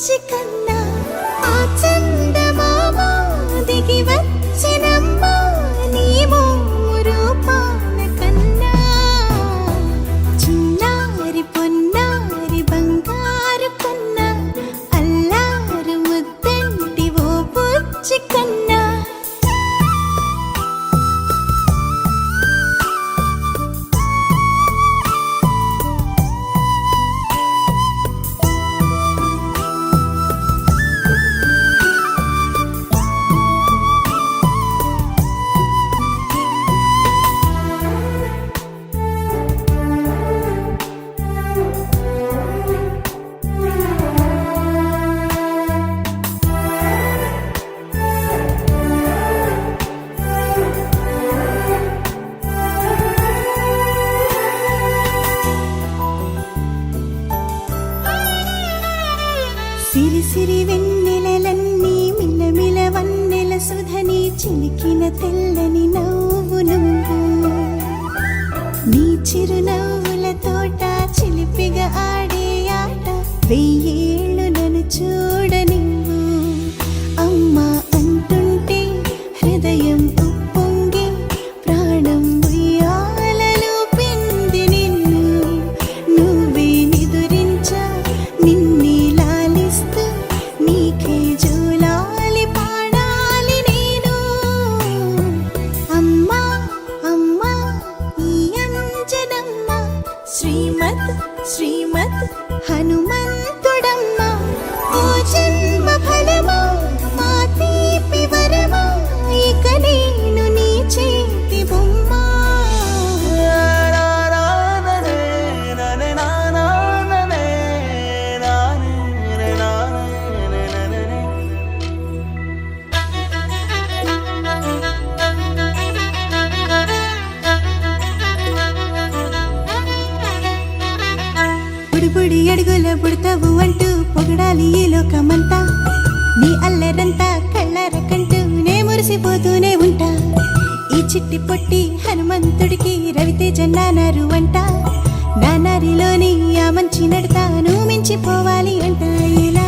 బుజ్జి కన్నా ఆ చందమామ దిగి వచ్చినమ్మా నీ రూపాల కన్నా చిన్నారి పొన్నారి బంగారు కన్నా అల్లారు ముద్దంటి ఓ బుజ్జి కన్నా సిరి సిరి వెన్నెలలన్నీ మిలమిల వన్నెల సుధని చిలికిన తెల్లని నవ్వు నువ్వు నీ చిరునవ్వుల తోట చిలిపిగా ఆడే ఆట వెయ్యేళ్ళు నన్ను చూడ నువ్వు అమ్మా అంటుంటే హృదయం ఉప్పొంగి ప్రాణం ఉయ్యాలలో పిండి నిన్ను నువ్వే నిదురించా నిన్నే నీకే జూలాలి పాడాలి నేను అమ్మా అమ్మా ఈ అంజనమ్మ శ్రీమత్ శ్రీమత్ హనుమంతుడమ్మ ఓ జన్మ ఫలమా మా తీపి వరమా ఇక నేను నీ చేతి బొమ్మ బుడి అడుగుల బుడతావు అంటూ పొగడాలి ఈ లోకమంతా నీ అల్లరంతా కళ్ళారకంటూనే మురిసిపోతూనే ఉంటా ఈ చిట్టి పొట్టి హనుమంతుడికి రవితేజ నానారు అంట నానారిలోని ఆ మంచి నడతాను మించిపోవాలి అంట ఇలా